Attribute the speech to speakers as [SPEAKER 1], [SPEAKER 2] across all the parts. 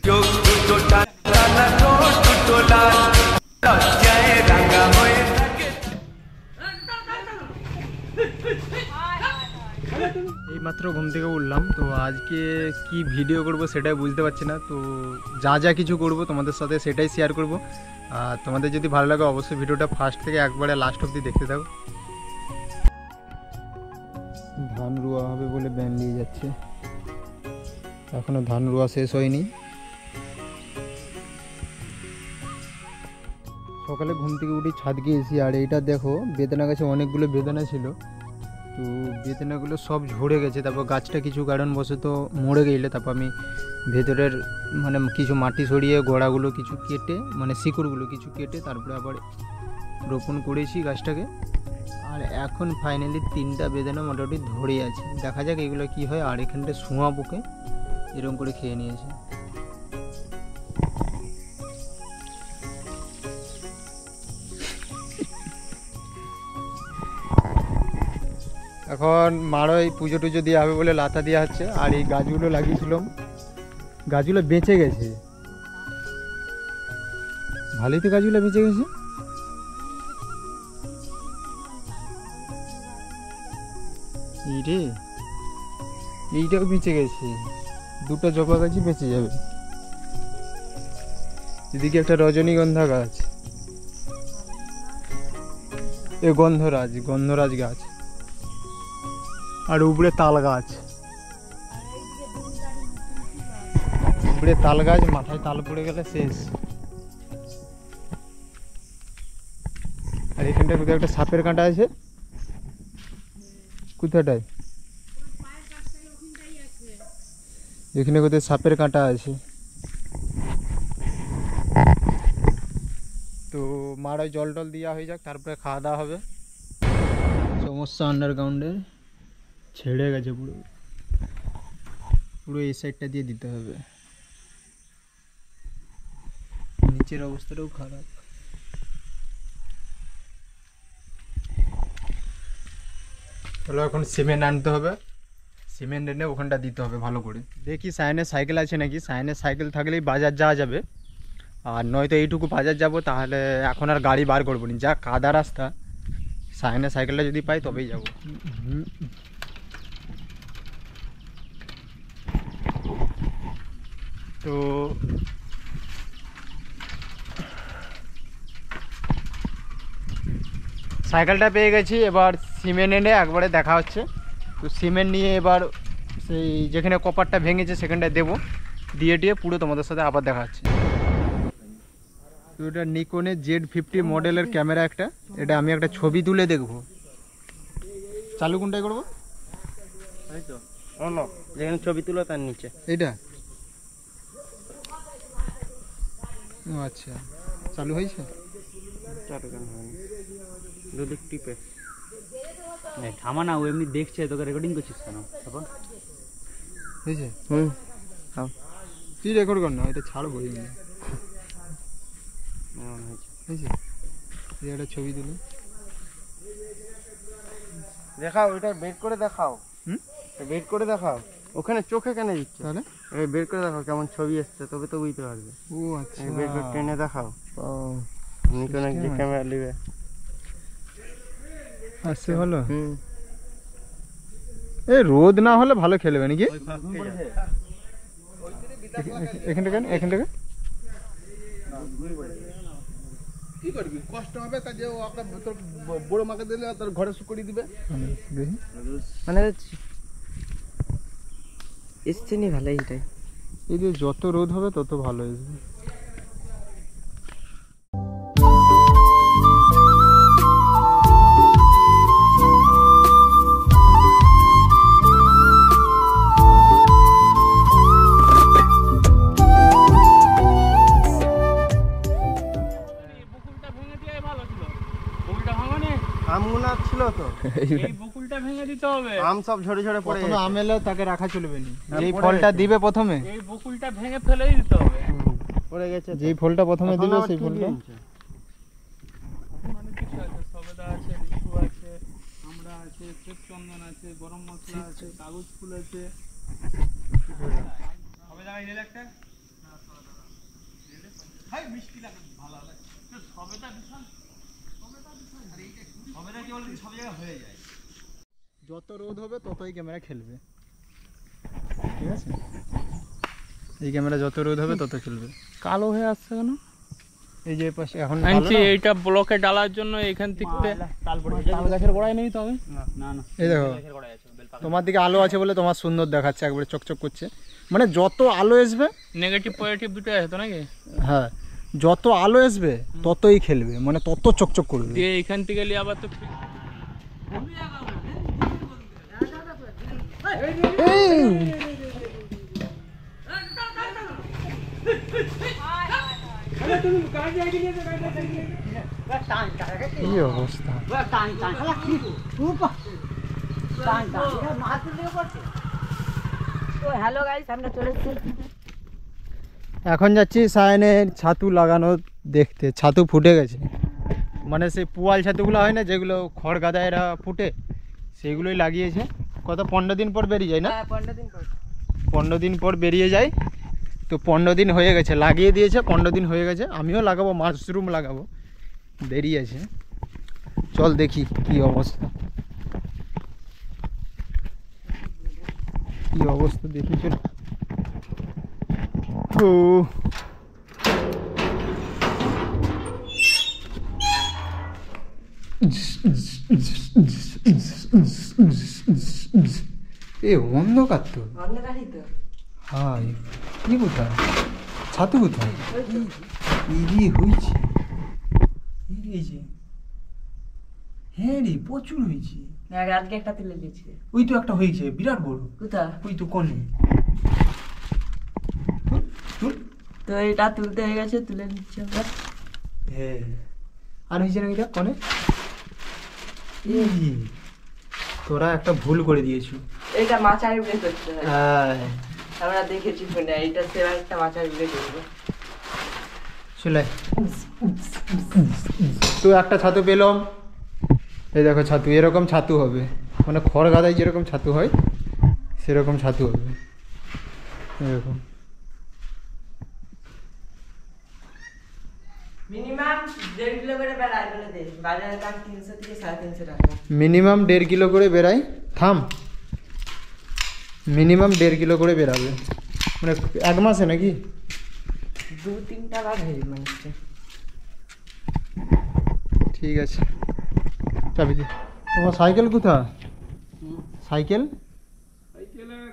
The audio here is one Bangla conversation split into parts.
[SPEAKER 1] এইমাত্র ঘুম থেকে উঠলাম, তো আজকে কি ভিডিও করব সেটাই বুঝতে পারছি না। তো যা যা কিছু করব তোমাদের সাথে সেটাই শেয়ার করব। আর তোমাদের যদি ভালো লাগে অবশ্যই ভিডিওটা ফার্স্ট থেকে একবারে লাস্ট অবধি দেখতে থাকো। ধান রোয়া হবে বলে ব্যান নিয়ে যাচ্ছে, এখনো ধান রোয়া শেষ হয়নি। সকালে ঘুম থেকে উঠে ছাদ গিয়েছি, আর এইটা দেখো বেদানা গাছে অনেকগুলো বেদানা ছিল, তো বেদানাগুলো সব ঝরে গেছে। তারপর গাছটা কিছু কারণবশত মরে গেলে তারপর আমি ভেতরের মানে কিছু মাটি সরিয়ে গোড়াগুলো কিছু কেটে মানে শিকড়গুলো কিছু কেটে তারপরে আবার রোপণ করেছি গাছটাকে। আর এখন ফাইনালি 3টা বেদানা মোটামুটি ধরে আছে, দেখা যাক এগুলো কি হয়। আর এখানটা শুঁয়া পোকে এরকম করে খেয়ে নিয়েছে। এখন মারই পুজো টুজো দেওয়া হবে বলে লাতা দেওয়া হচ্ছে। আর এই গাছগুলো লাগিয়েছিলাম, গাছগুলো বেঁচে গেছে, ভালোই তো গাছগুলো বেঁচে গেছে। এই রে, এইটাও বেঁচে গেছে, 2টা জবা গাছই বেঁচে যাবে। এদিকে একটা রজনীগন্ধা গাছ, এ গন্ধরাজ গাছ, আর উপরে তাল গাছ, উপরে তাল গাছ, মাথায় তাল পড়ে গেলে শেষ। আর এখানটা কোথাও একটা সাপের কাঁটা আছে, কোথাটায় এখানে কোথায় সাপের কাঁটা আছে। তো মারায় জল টল দেওয়া হয়ে যাক, তারপরে খাওয়া দাওয়া হবে। সমস্যা আন্ডারগ্রাউন্ডের ছেড়ে গেছে পুরো, পুরো এই সাইডটা দিয়ে দিতে হবে। নিচের অবস্থাটাও খারাপ। তাহলে এখন সিমেন্ট আনতে হবে, সিমেন্ট এনে ওখানটা দিতে হবে ভালো করে। দেখি সায়নের সাইকেল আছে নাকি, সায়নের সাইকেল থাকলেই বাজার যাওয়া যাবে। আর নয়তো এইটুকু বাজার যাব, তাহলে এখন আর গাড়ি বার করবো না, যা কাদা রাস্তা। সায়নের সাইকেলটা যদি পাই তবেই যাব। তো সাইকেলটা পেয়ে গেছি, এবার সিমেন্ট এনে একবারে দেখা হচ্ছে। তো সিমেন্ট নিয়ে এবার সেই যেখানে কপারটা ভেঙেছে সেখানটায় দেবো, দিয়ে পুরো তোমাদের সাথে আবার দেখা হচ্ছে। তো এটা নিকনের Z50 মডেলের ক্যামেরা একটা, এটা আমি একটা ছবি তুলে দেখবো। চালু কোনটাই করবো? এই তো যেখানে ছবি তুলো তার নিচে এইটা। ও আচ্ছা, চালু হয়েছে। চালু কেন হয়নি? দুদিক টিপে থামা না, ও এমনি দেখছে, তোকে রেকর্ডিং করছিস কেন? হয়েছে? তুই রেকর্ড কর না, এটা ছাড়বো। হয়েছে, একটা ছবি তুলো দেখাও, এটা বের করে দেখাও। বের করে দেখাও, ওখানে চোখে কেন দিচ্ছে? তাহলে বের করে দেখাও কেমন ছবি এসছে, তবে তো বুঝতে পারবে। ও আচ্ছা, বের করে টেনে দেখাও। নিকন যে ক্যামেরা নেবে আসছে ভালো। এই রোদ না হলে ভালো খেলবে নাকি? এখান থেকে কি করবি, কষ্ট হবে। তা যে বড় মাকে দিলে তার ঘরে শুকরি দিবে, মানে এসছে নি ভালো। এইটাই, এই যে যত রোদ হবে তত ভালো আসবে। আম সব ঝরে ঝরে পড়ে গেছে। আম এলে তাকে রাখা চলবে না, যেই ফলটা দিবে প্রথমে এই বকুলটা ভেঙে ফেলেই দিতে হবে। পড়ে গেছে, যেই ফলটা প্রথমে দিবে সেই ফলটা। মানে কিছু আছে, সবেদা আছে, লিচু আছে, আমড়া আছে, চন্দন আছে, গরম মশলা আছে, কাগজ ফুল আছে। হবে জায়গায় নিলে একটা যত রোদ হবে ততই ক্যামেরা খেলবে, ঠিক আছে? এই ক্যামেরা যত রোদ হবে তত খেলবে।
[SPEAKER 2] কালো হয়ে আসছে কেন?
[SPEAKER 1] এই যে পাশে এখন
[SPEAKER 2] আনছি এইটা ব্লকে ডালার জন্য এখান থেকে তাল গাছের গোড়ায় নেই তো আমি না না
[SPEAKER 1] এই দেখো তোমার দিকে আলো আছে বলে তোমার সুন্দর দেখাচ্ছে, একবারে চকচক করছে। মানে যত আলো আসবে,
[SPEAKER 2] নেগেটিভ পজিটিভ দুটো আছে তো নাকি?
[SPEAKER 1] হ্যাঁ, যত আলো আসবে ততই খেলবে, মানে তত চকচক করবে।
[SPEAKER 2] দিয়ে এখান থেকে নিয়ে আবার তো
[SPEAKER 1] কি অবস্থা!
[SPEAKER 3] হ্যালো গাইস, আমরা চলে এসেছি।
[SPEAKER 1] এখন যাচ্ছি সায়নের ছাতু লাগানো দেখতে। ছাতু ফুটে গেছে, মানে সেই পুয়াল ছাতুগুলো হয় না যেগুলো খড় গাদায়রা ফুটে, সেইগুলোই লাগিয়েছে। কত 15 দিন পর বেরিয়ে যায় না?
[SPEAKER 3] 15 দিন পর
[SPEAKER 1] 15 দিন পর বেরিয়ে যায়। তো 15 দিন হয়ে গেছে, লাগিয়ে দিয়েছে, 15 দিন হয়ে গেছে। আমিও লাগাবো, মাশরুম লাগাবো, দেরি আছে। চল দেখি কি অবস্থা, কি অবস্থা দেখি চল। ও এ অন্ধকার তো,
[SPEAKER 3] অন্ধকারই তো।
[SPEAKER 1] হাই কি কোথায় ছাতু কোথায়? ইরি হয়েছে, এই যে হ্যাঁ রে প্রচুর হয়েছে।
[SPEAKER 3] আজকে একটা তুলে দিয়েছে।
[SPEAKER 1] ওই তো একটা হয়েছে বিরাট বড়,
[SPEAKER 3] কোথায়?
[SPEAKER 1] ওই তো কোনে।
[SPEAKER 3] তো এটা তুলতে হয়ে গেছে, তুলে নিচ্ছে আমরা।
[SPEAKER 1] হ্যাঁ, আর হয়েছে না এটা কোনে। এই তোরা একটা ভুল করে দিয়েছো।
[SPEAKER 3] এইটা মাচার উপরে করতে হয়,
[SPEAKER 1] হ্যাঁ
[SPEAKER 3] আমরা দেখেছি ফোনে। এইটা সেবার একটা মাচার উপরে করবো।
[SPEAKER 1] চলে তো একটা ছাতু পেলাম। এই দেখো ছাতু, এরকম ছাতু হবে, মানে খড় গাদায় যেরকম ছাতু হয় সেরকম ছাতু হবে এরকম।
[SPEAKER 3] মিনিমাম 1.5 কিলো করে বেড়ায় বলে দে। বাজারের দাম 300 থেকে 350 টাকা।
[SPEAKER 1] মিনিমাম 1.5 কিলো করে বেরায়। থাম, মিনিমাম 1.5 কিলো করে বেরাবে, মানে 1 মাসে নাকি
[SPEAKER 3] 2-3টা বার হয়ে মানে।
[SPEAKER 1] ঠিক আছে, চাবি দি। তোমার সাইকেল কোথায়? সাইকেল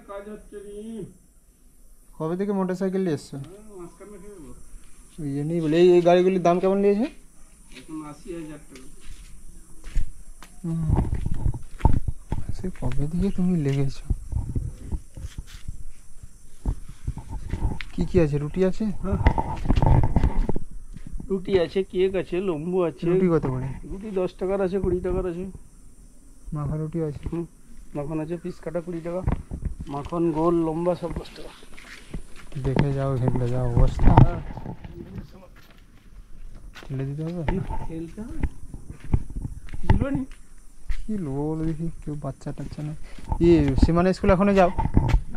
[SPEAKER 2] কাজ হচ্ছে
[SPEAKER 1] কবে থেকে মোটর সাইকেল নিয়ে এসছো? ইয়ে নেই বলে। এই গাড়িগুলির দাম কেমন নিয়েছে?
[SPEAKER 2] এখন 80,000 টাকা।
[SPEAKER 1] সে কবে থেকে তুমি লেগেছো? কি কি আছে? রুটি আছে?
[SPEAKER 2] রুটি আছে, কেক আছে, লম্বু আছে।
[SPEAKER 1] রুটি কত করে?
[SPEAKER 2] রুটি 10 টাকার আছে, 20 টাকার আছে।
[SPEAKER 1] মাখা রুটি আছে?
[SPEAKER 2] মাখন আছে, পিস কাটা 20 টাকা। মাখন গোল লম্বা সব 10 টাকা।
[SPEAKER 1] দেখে যাও, ঘেমলে যাও অবস্থা। ঠেলে দিতে হবে,
[SPEAKER 2] খেলতে হবে দিলো নি
[SPEAKER 1] কি লোক বলো দেখি, কেউ বাচ্চা টাচ্চা না। সীমানা স্কুল এখনো যাও?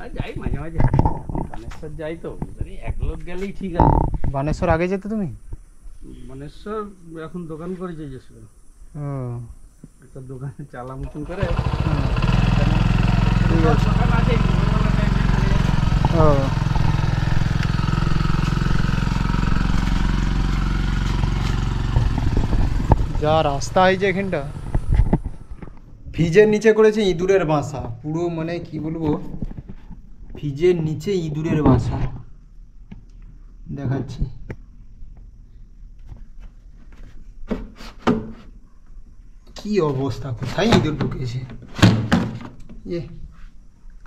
[SPEAKER 2] আর যাই মাঝে মাঝে, বানেশ্বর যাই তো। এক লোক গেলেই ঠিক আছে।
[SPEAKER 1] বানেশ্বর আগে যেতে তুমি?
[SPEAKER 2] বানেশ্বর এখন দোকান করেছে যে শুধু
[SPEAKER 1] ও
[SPEAKER 2] একটা দোকানে চালা মতন করে।
[SPEAKER 1] ঠিক আছে।
[SPEAKER 2] দোকান আছে,
[SPEAKER 1] ও যা রাস্তা হয়েছে এখানটা, ফ্রিজের নিচে করেছে ইঁদুরের বাসা পুরো, মানে কি বলবো, ফ্রিজের নিচে ইঁদুরের বাসা দেখাচ্ছি। কি অবস্থা, কোথায় ইঁদুর ঢুকেছে। ইয়ে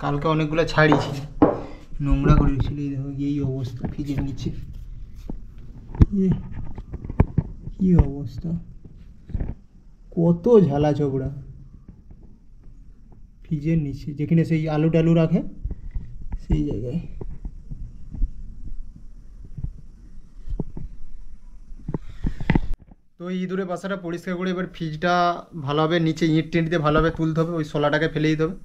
[SPEAKER 1] কালকে অনেকগুলো ছাড়িয়েছি, নোংরা করে রেখেছিল। এই দেখো এই অবস্থা ফ্রিজের নিচে। ইয়ে কি অবস্থা, কত ঝালা চোপড়া ফ্রিজের নিচে, যেখানে সেই আলু টালু রাখে সেই জায়গায়। তো এই ইঁদুরের বাসাটা পরিষ্কার করে এবার ফ্রিজটা ভালোভাবে নিচে ইঁট টিঁট দিয়ে ভালোভাবে তুলতে হবে, ওই শোলাটাকে ফেলে দিতে হবে।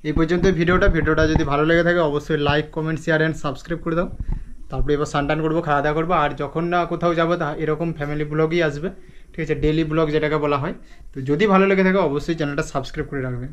[SPEAKER 1] এই পর্যন্ত ভিডিওটা যদি ভালো লেগে থাকে অবশ্যই like comment share and subscribe করে দাও। তারপরে এবার স্নান টান করবো, খাওয়া দাওয়া করবো, আর যখন না কোথাও যাবো এরকম ফ্যামিলি ব্লগই আসবে, ঠিক আছে, ডেইলি ব্লগ যেটাকে বলা হয়। তো যদি ভালো লেগে থাকে অবশ্যই চ্যানেলটা সাবস্ক্রাইব করে রাখবেন।